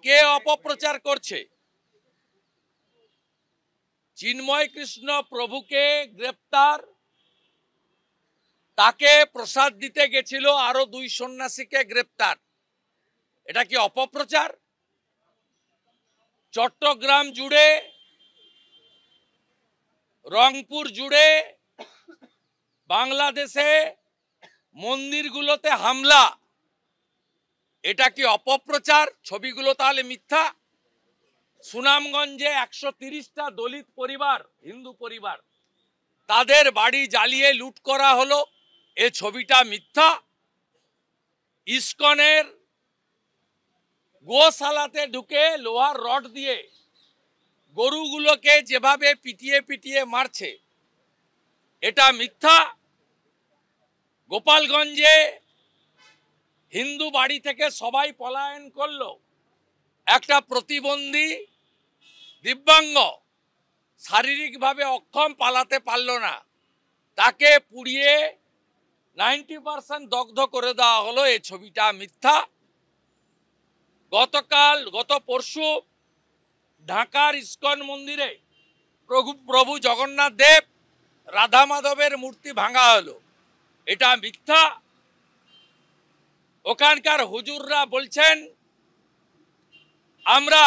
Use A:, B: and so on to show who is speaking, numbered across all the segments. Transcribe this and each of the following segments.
A: কে অপপ্রচার করছে? চিন্ময় কৃষ্ণ প্রভুকে গ্রেপ্তার, তাকে প্রসাদ দিতে গেছিল, আরো 2 সন্ন্যাসীকে গ্রেপ্তার। এটা কি অপপ্রচার? চট্টগ্রাম জুড়ে, রংপুর জুড়ে, বাংলাদেশে মন্দিরগুলোতে হামলা, এটা কি অপপ্রচার? ছবিগুলো তাহলে মিথ্যা? সুনামগঞ্জে 130টা দলিত পরিবার, হিন্দু পরিবার, তাদের বাড়ি জ্বালিয়ে লুট করা হলো, এ ছবিটা মিথ্যা? ইসকনের গোশালাতে ঢুকে লোহার রড দিয়ে গরুগুলোকে যেভাবে পিটিয়ে পিটিয়ে মারছে, এটা মিথ্যা? গোপালগঞ্জে হিন্দু বাড়ি থেকে সবাই পলায়ন করলো, একটা প্রতিবন্ধী দিব্যাঙ্গ শারীরিকভাবে অক্ষম পালাতে পারল না, তাকে পুড়িয়ে 90% দগ্ধ করে দেওয়া হলো, এই ছবিটা মিথ্যা? গত পরশু ঢাকার ইস্কন মন্দিরে প্রভু জগন্নাথ দেব, রাধা মাধবের মূর্তি ভাঙা হলো, এটা মিথ্যা? ওখানকার হুজুররা বলছেন আমরা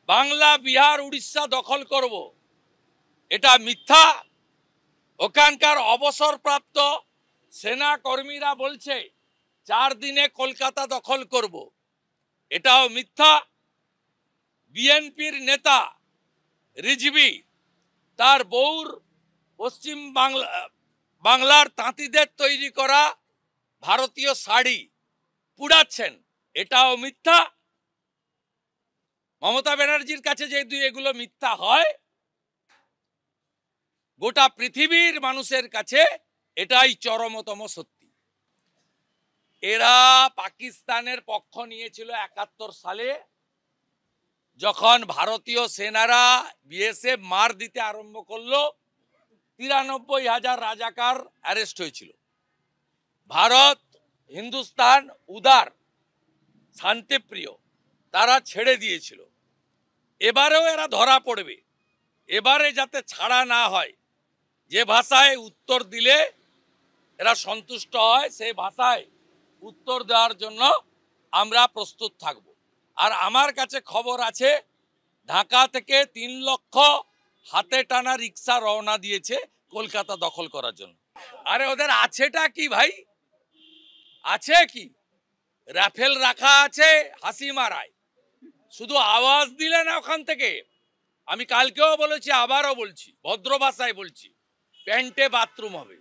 A: বাংলা, বিহার, উড়িষ্যা দখল করব, এটা মিথ্যা? ওখানকার অবসরপ্রাপ্ত সেনা কর্মীরা বলছে 4 দিনে কলকাতা দখল করব, এটাও মিথ্যা? বিএনপির নেতা রিজভী তার বউর পশ্চিম বাংলার তাঁতিদের তৈরি করা ভারতীয় শাড়ি পুড়াচ্ছেন, এটাও মিথ্যা? মমতা ব্যানার্জির কাছে যদি এগুলো মিথ্যা হয়, গোটা পৃথিবীর মানুষের কাছে এটাই চরমতম সত্যি। এরা পাকিস্তানের পক্ষ নিয়েছিল 71 সালে, যখন ভারতীয় সেনারা বিএসএফ মার দিতে আরম্ভ করলো, 93,000 রাজাকার অ্যারেস্ট হয়েছিল। ভারত, হিন্দুস্তান উদার, শান্তিপ্রিয়, তারা ছেড়ে দিয়েছিল। এবারেও এরা ধরা পড়বে, এবারে যাতে ছাড়া না হয়, যে ভাষায় উত্তর দিলে এরা সন্তুষ্ট হয় সেই ভাষায় উত্তর দেওয়ার জন্য আমরা প্রস্তুত থাকব। আর আমার কাছে খবর আছে, ঢাকা থেকে 3 লক্ষ হাতে টানা রিক্সা রওনা দিয়েছে কলকাতা দখল করার জন্য। আরে ওদের আছেটা কি ভাই? আছে কি? রাফেল রাখা আছে হাসি মারায়, শুধু আওয়াজ দিলে না ওখান থেকে। আমি কালকেও বলেছি, আবারও বলছি, ভদ্র ভাষায় বলছি, প্যান্টে বাথরুম হবে।